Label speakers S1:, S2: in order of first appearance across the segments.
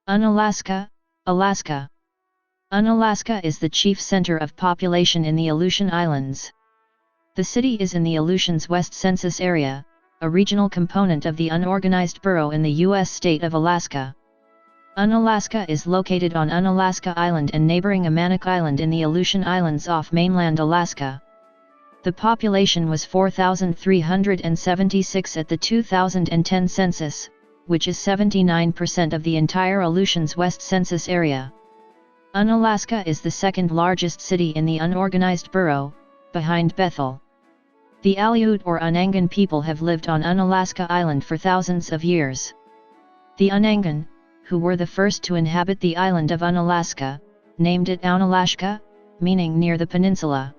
S1: Unalaska, Alaska. Unalaska is the chief center of population in the Aleutian Islands. The city is in the Aleutians West Census Area, a regional component of the unorganized borough in the U.S. state of Alaska. Unalaska is located on Unalaska Island and neighboring Amanic Island in the Aleutian Islands off mainland Alaska. The population was 4,376 at the 2010 census, which is 79% of the entire Aleutians West Census Area. Unalaska is the second largest city in the unorganized borough, behind Bethel. The Aleut or Unangan people have lived on Unalaska Island for thousands of years. The Unangan, who were the first to inhabit the island of Unalaska, named it Unalashka, meaning near the peninsula.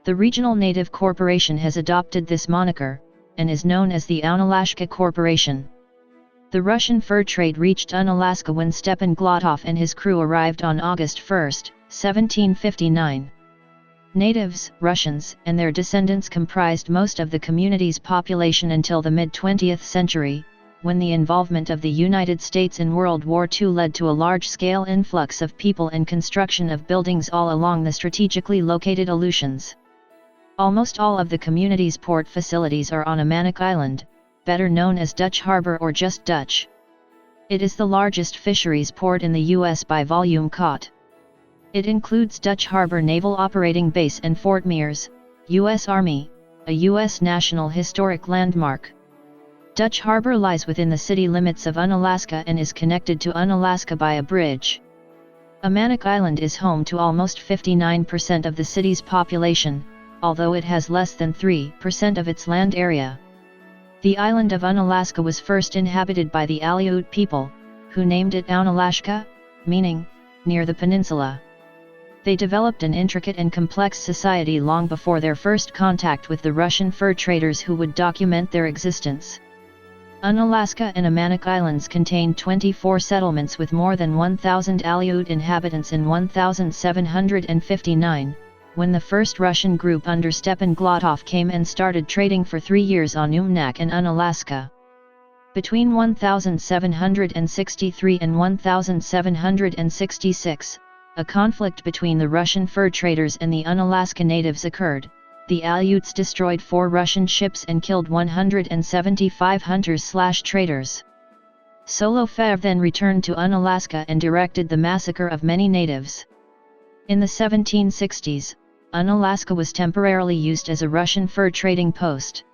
S1: The regional native corporation has adopted this moniker, and is known as the Unalashka Corporation. The Russian fur trade reached Unalaska when Stepan Glotov and his crew arrived on August 1, 1759. Natives, Russians, and their descendants comprised most of the community's population until the mid-20th century, when the involvement of the United States in World War II led to a large-scale influx of people and construction of buildings all along the strategically located Aleutians. Almost all of the community's port facilities are on Amanic Island, better known as Dutch Harbor or just Dutch. It is the largest fisheries port in the U.S. by volume caught. It includes Dutch Harbor Naval Operating Base and Fort Mears, U.S. Army, a U.S. National Historic Landmark. Dutch Harbor lies within the city limits of Unalaska and is connected to Unalaska by a bridge. Amanic Island is home to almost 59% of the city's population, although it has less than 3% of its land area. The island of Unalaska was first inhabited by the Aleut people, who named it Unalashka, meaning, near the peninsula. They developed an intricate and complex society long before their first contact with the Russian fur traders who would document their existence. Unalaska and Amanic Islands contained 24 settlements with more than 1,000 Aleut inhabitants in 1759, when the first Russian group under Stepan Glotov came and started trading for 3 years on Umnak and Unalaska. Between 1763 and 1766, a conflict between the Russian fur traders and the Unalaska natives occurred. The Aleuts destroyed 4 Russian ships and killed 175 hunters/traders. Solovev then returned to Unalaska and directed the massacre of many natives. In the 1760s, Unalaska was temporarily used as a Russian fur trading post.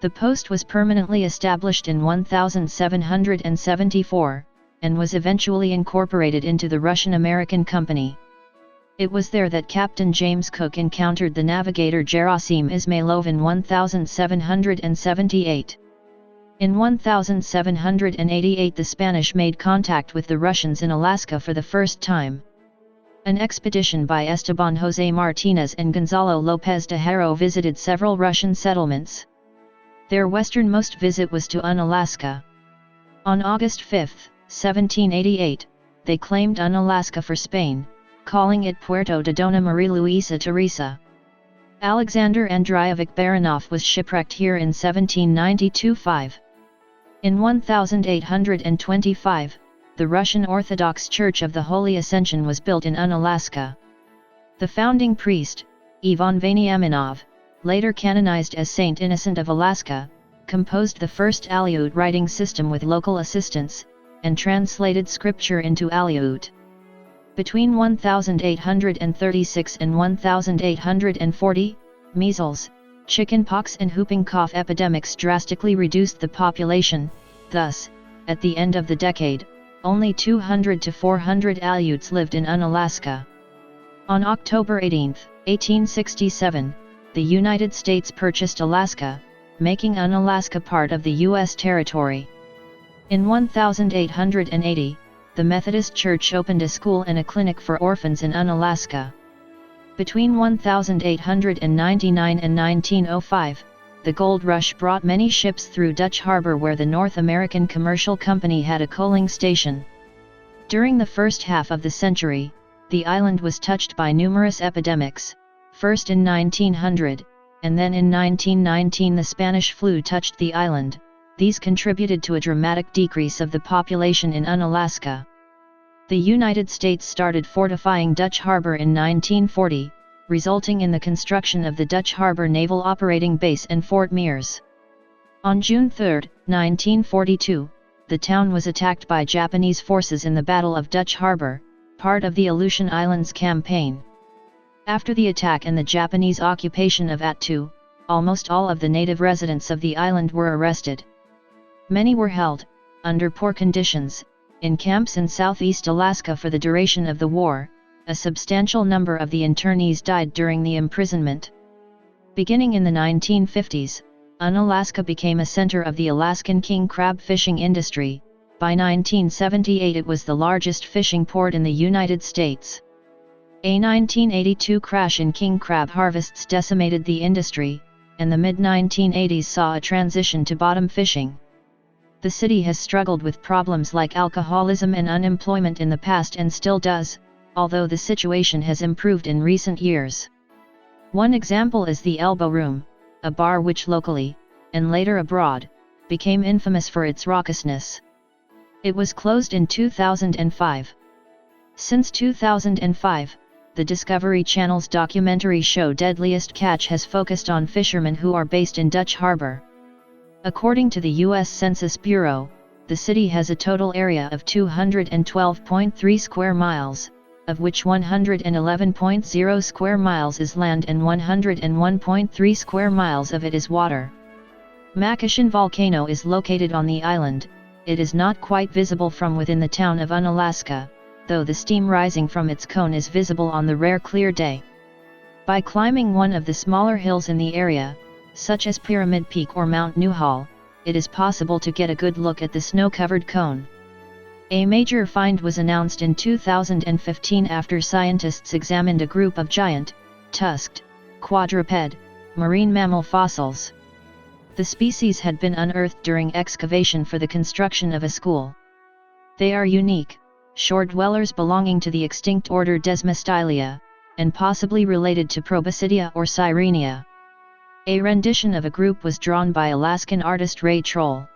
S1: The post was permanently established in 1774, and was eventually incorporated into the Russian-American Company. It was there that Captain James Cook encountered the navigator Gerasim Ismailov in 1778. In 1788 the Spanish made contact with the Russians in Alaska for the first time. An expedition by Esteban José Martínez and Gonzalo López de Haro visited several Russian settlements. Their westernmost visit was to Unalaska. On August 5, 1788, they claimed Unalaska for Spain, calling it Puerto de Dona María Luisa Teresa. Alexander Andreyevich Baranov was shipwrecked here in 1792-5. In 1825, the Russian Orthodox Church of the Holy Ascension was built in Unalaska. The founding priest, Ivan Veniaminov, later canonized as Saint Innocent of Alaska, composed the first Aleut writing system with local assistance, and translated scripture into Aleut. Between 1836 and 1840, measles, chickenpox and whooping cough epidemics drastically reduced the population. Thus, at the end of the decade, only 200 to 400 Aleuts lived in Unalaska. On October 18, 1867, the United States purchased Alaska, making Unalaska part of the U.S. territory. In 1880, the Methodist Church opened a school and a clinic for orphans in Unalaska. Between 1899 and 1905, the gold rush brought many ships through Dutch Harbor where the North American Commercial Company had a coaling station. During the first half of the century, the island was touched by numerous epidemics, first in 1900, and then in 1919 the Spanish flu touched the island. These contributed to a dramatic decrease of the population in Unalaska. The United States started fortifying Dutch Harbor in 1940, resulting in the construction of the Dutch Harbor Naval Operating Base and Fort Mears. On June 3, 1942, the town was attacked by Japanese forces in the Battle of Dutch Harbor, part of the Aleutian Islands Campaign. After the attack and the Japanese occupation of Attu, almost all of the native residents of the island were arrested. Many were held, under poor conditions, in camps in southeast Alaska for the duration of the war. A substantial number of the internees died during the imprisonment. Beginning in the 1950s, Unalaska became a center of the Alaskan king crab fishing industry. By 1978 it was the largest fishing port in the United States. A 1982 crash in king crab harvests decimated the industry, and the mid-1980s saw a transition to bottom fishing. The city has struggled with problems like alcoholism and unemployment in the past and still does, although the situation has improved in recent years. One example is the Elbow Room, a bar which locally, and later abroad, became infamous for its raucousness. It was closed in 2005. Since 2005, the Discovery Channel's documentary show Deadliest Catch has focused on fishermen who are based in Dutch Harbor. According to the U.S. Census Bureau, the city has a total area of 212.3 square miles, of which 111.0 square miles is land and 101.3 square miles of it is water. Makishan Volcano is located on the island. It is not quite visible from within the town of Unalaska, though the steam rising from its cone is visible on the rare clear day. By climbing one of the smaller hills in the area, such as Pyramid Peak or Mount Newhall, it is possible to get a good look at the snow-covered cone. A major find was announced in 2015 after scientists examined a group of giant, tusked, quadruped, marine mammal fossils. The species had been unearthed during excavation for the construction of a school. They are unique, shore dwellers belonging to the extinct order Desmostylia, and possibly related to Proboscidea or Sirenia. A rendition of a group was drawn by Alaskan artist Ray Troll.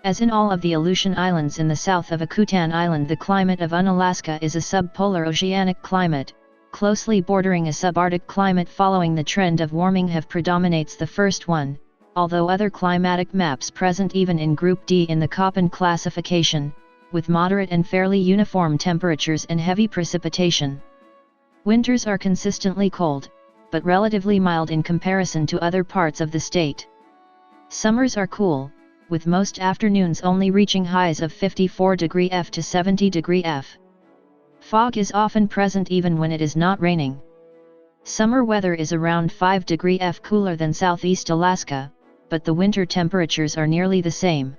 S1: As in all of the Aleutian Islands in the south of Akutan Island, the climate of Unalaska is a subpolar oceanic climate, closely bordering a subarctic climate. Following the trend of warming have predominates the first one, although other climatic maps present even in Group D in the Köppen classification, with moderate and fairly uniform temperatures and heavy precipitation. Winters are consistently cold, but relatively mild in comparison to other parts of the state. Summers are cool, with most afternoons only reaching highs of 54° F to 70° F. Fog is often present even when it is not raining. Summer weather is around 5° F cooler than southeast Alaska, but the winter temperatures are nearly the same.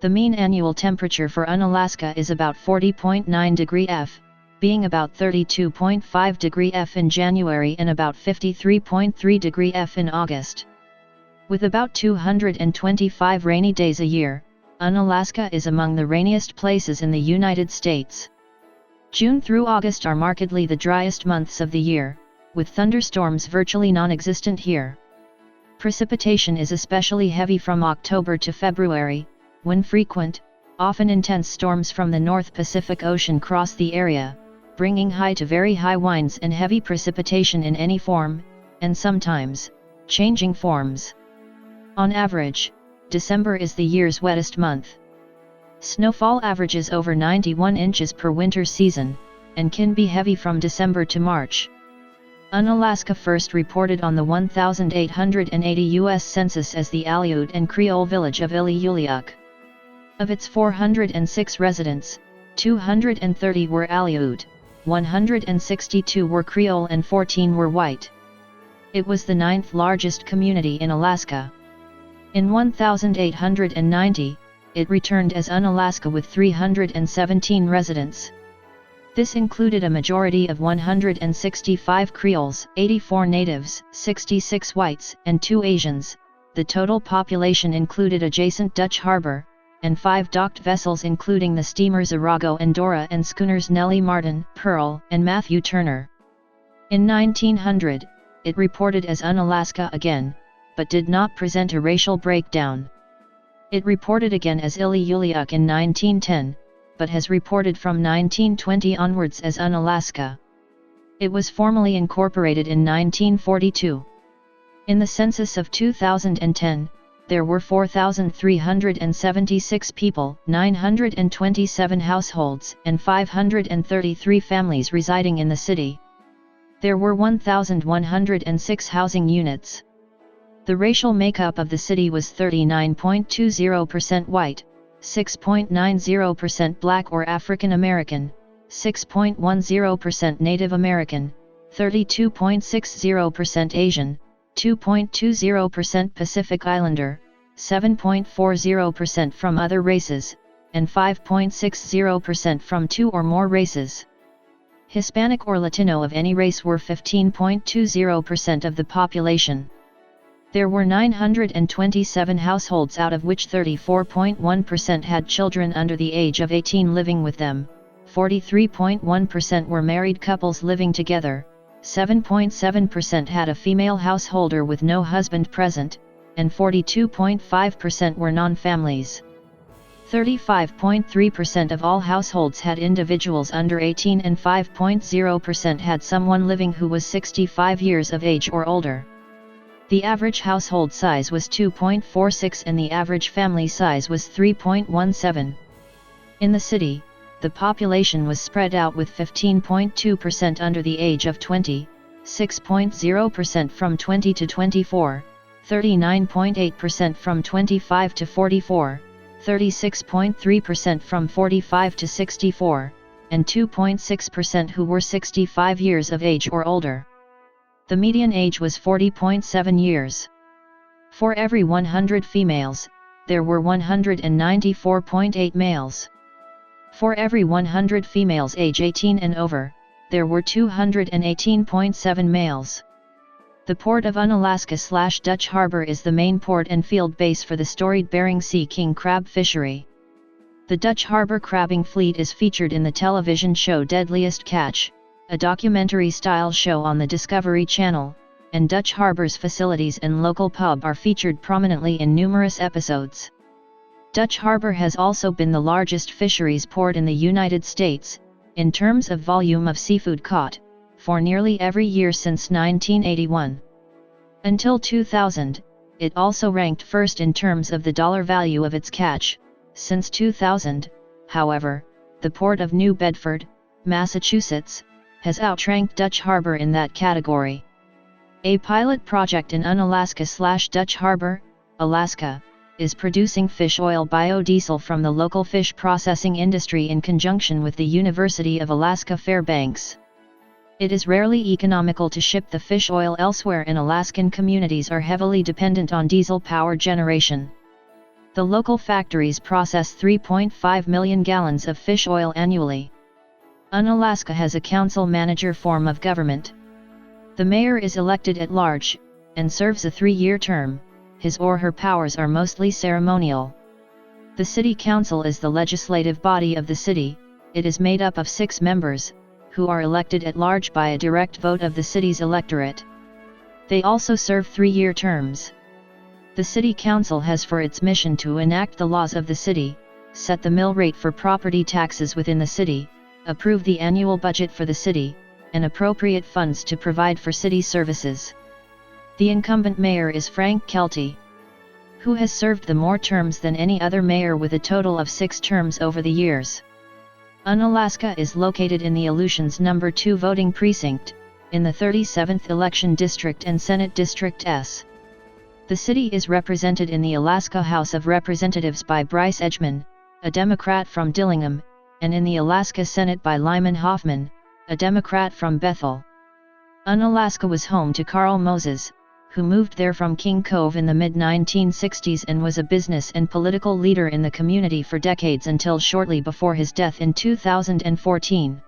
S1: The mean annual temperature for Unalaska is about 40.9° F, being about 32.5° F in January and about 53.3° F in August. With about 225 rainy days a year, Unalaska is among the rainiest places in the United States. June through August are markedly the driest months of the year, with thunderstorms virtually non-existent here. Precipitation is especially heavy from October to February, when frequent, often intense storms from the North Pacific Ocean cross the area, bringing high to very high winds and heavy precipitation in any form, and sometimes, changing forms. On average, December is the year's wettest month. Snowfall averages over 91 inches per winter season, and can be heavy from December to March. Unalaska first reported on the 1880 U.S. Census as the Aleut and Creole village of Iliuliaq. Of its 406 residents, 230 were Aleut, 162 were Creole and 14 were white. It was the 9th largest community in Alaska. In 1890, it returned as Unalaska with 317 residents. This included a majority of 165 Creoles, 84 natives, 66 whites, and 2 Asians. The total population included adjacent Dutch Harbor, and 5 docked vessels including the steamers Arago and Dora and schooners Nellie Martin, Pearl, and Matthew Turner. In 1900, it reported as Unalaska again, but did not present a racial breakdown. It reported again as Iliuliaq in 1910, but has reported from 1920 onwards as Unalaska. It was formally incorporated in 1942. In the census of 2010, there were 4,376 people, 927 households, and 533 families residing in the city. There were 1,106 housing units. The racial makeup of the city was 39.20% white, 6.90% Black or African American, 6.10% Native American, 32.60% Asian, 2.20% Pacific Islander, 7.40% from other races, and 5.60% from two or more races. Hispanic or Latino of any race were 15.20% of the population. There were 927 households, out of which 34.1% had children under the age of 18 living with them, 43.1% were married couples living together, 7.7% had a female householder with no husband present, and 42.5% were non-families. 35.3% of all households had individuals under 18 and 5.0% had someone living who was 65 years of age or older. The average household size was 2.46 and the average family size was 3.17. In the city, the population was spread out with 15.2% under the age of 20, 6.0% from 20 to 24, 39.8% from 25 to 44, 36.3% from 45 to 64, and 2.6% who were 65 years of age or older. The median age was 40.7 years. For every 100 females, there were 194.8 males. For every 100 females age 18 and over, there were 218.7 males. The port of Unalaska/Dutch Harbor is the main port and field base for the storied Bering Sea king crab fishery. The Dutch Harbor crabbing fleet is featured in the television show Deadliest Catch, a documentary-style show on the Discovery Channel, and Dutch Harbor's facilities and local pub are featured prominently in numerous episodes. Dutch Harbor has also been the largest fisheries port in the United States, in terms of volume of seafood caught, for nearly every year since 1981. Until 2000, it also ranked first in terms of the dollar value of its catch. Since 2000, however, the Port of New Bedford, Massachusetts, has outranked Dutch Harbor in that category. A pilot project in Unalaska/Dutch Harbor, Alaska, is producing fish oil biodiesel from the local fish processing industry in conjunction with the University of Alaska Fairbanks. It is rarely economical to ship the fish oil elsewhere, and Alaskan communities are heavily dependent on diesel power generation. The local factories process 3.5 million gallons of fish oil annually. Unalaska has a council-manager form of government. The mayor is elected at large, and serves a 3-year term. His or her powers are mostly ceremonial. The city council is the legislative body of the city. It is made up of 6 members, who are elected at large by a direct vote of the city's electorate. They also serve 3-year terms. The city council has for its mission to enact the laws of the city, set the mill rate for property taxes within the city, approve the annual budget for the city, and appropriate funds to provide for city services. The incumbent mayor is Frank Kelty, who has served the more terms than any other mayor with a total of 6 terms over the years. Unalaska is located in the Aleutians No. 2 voting precinct, in the 37th Election District and Senate District S. The city is represented in the Alaska House of Representatives by Bryce Edgman, a Democrat from Dillingham, and in the Alaska Senate by Lyman Hoffman, a Democrat from Bethel. Unalaska was home to Carl Moses, who moved there from King Cove in the mid-1960s and was a business and political leader in the community for decades until shortly before his death in 2014.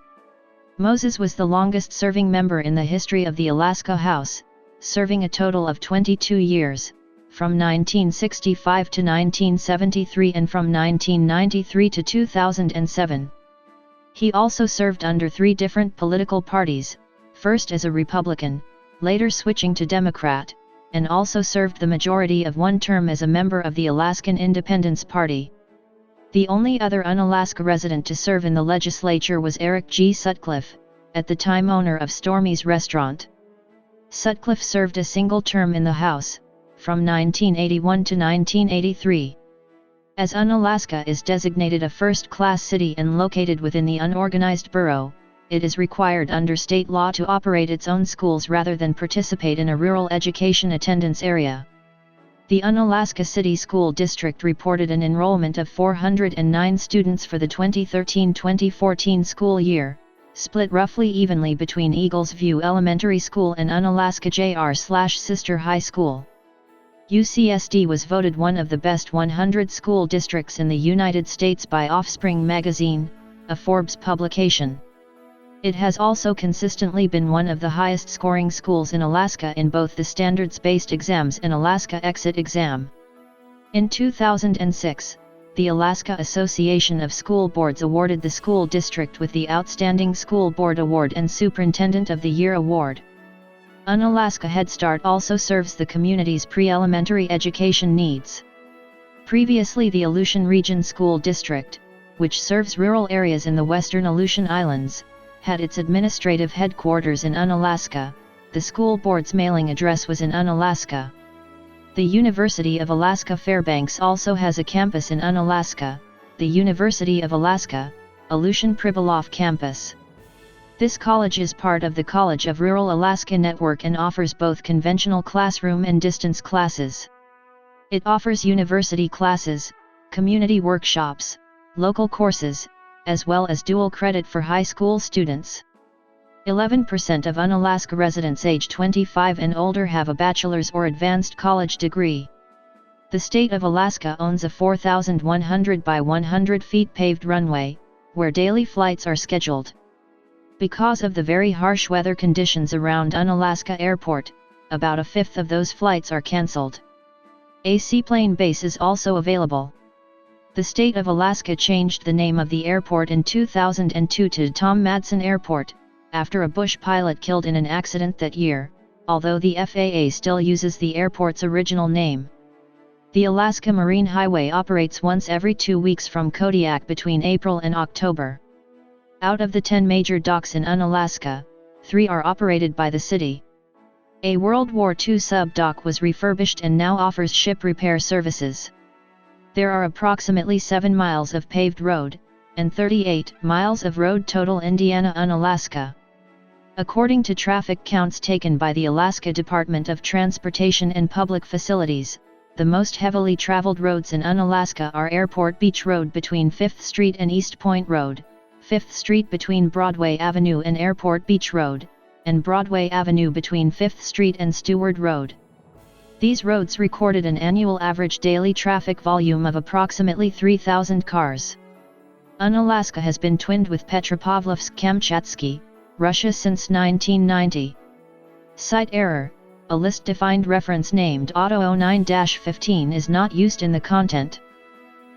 S1: Moses was the longest-serving member in the history of the Alaska House, serving a total of 22 years, from 1965 to 1973 and from 1993 to 2007. He also served under 3 different political parties, first as a Republican, later switching to Democrat, and also served the majority of 1 term as a member of the Alaskan Independence Party. The only other Unalaska resident to serve in the legislature was Eric G. Sutcliffe, at the time owner of Stormy's Restaurant. Sutcliffe served a single term in the House, from 1981 to 1983. As Unalaska is designated a first-class city and located within the unorganized borough, it is required under state law to operate its own schools rather than participate in a rural education attendance area. The Unalaska City School District reported an enrollment of 409 students for the 2013-2014 school year, split roughly evenly between Eagles View Elementary School and Unalaska Jr./Sister High School. UCSD was voted one of the best 100 school districts in the United States by Offspring magazine, a Forbes publication. It has also consistently been one of the highest-scoring schools in Alaska in both the standards-based exams and Alaska Exit Exam. In 2006, the Alaska Association of School Boards awarded the school district with the Outstanding School Board Award and Superintendent of the Year Award. Unalaska Head Start also serves the community's pre-elementary education needs. Previously, the Aleutian Region School District, which serves rural areas in the western Aleutian Islands, had its administrative headquarters in Unalaska. The school board's mailing address was in Unalaska. The University of Alaska Fairbanks also has a campus in Unalaska, the University of Alaska, Aleutian Pribilof campus. This college is part of the College of Rural Alaska network and offers both conventional classroom and distance classes. It offers university classes, community workshops, local courses, as well as dual credit for high school students. 11% of Unalaska residents age 25 and older have a bachelor's or advanced college degree. The state of Alaska owns a 4,100 by 100 feet paved runway, where daily flights are scheduled. Because of the very harsh weather conditions around Unalaska Airport, about a fifth of those flights are cancelled. A seaplane base is also available. The state of Alaska changed the name of the airport in 2002 to Tom Madsen Airport, after a Bush pilot killed in an accident that year, although the FAA still uses the airport's original name. The Alaska Marine Highway operates once every 2 weeks from Kodiak between April and October. Out of the 10 major docks in Unalaska, 3 are operated by the city. A World War II sub-dock was refurbished and now offers ship repair services. There are approximately 7 miles of paved road, and 38 miles of road total Indiana-Unalaska. According to traffic counts taken by the Alaska Department of Transportation and Public Facilities, the most heavily traveled roads in Unalaska are Airport Beach Road between 5th Street and East Point Road, 5th Street between Broadway Avenue and Airport Beach Road, and Broadway Avenue between 5th Street and Stewart Road. These roads recorded an annual average daily traffic volume of approximately 3,000 cars. Unalaska has been twinned with Petropavlovsk-Kamchatsky, Russia since 1990. Site error: a list-defined reference named Auto 09-15 is not used in the content.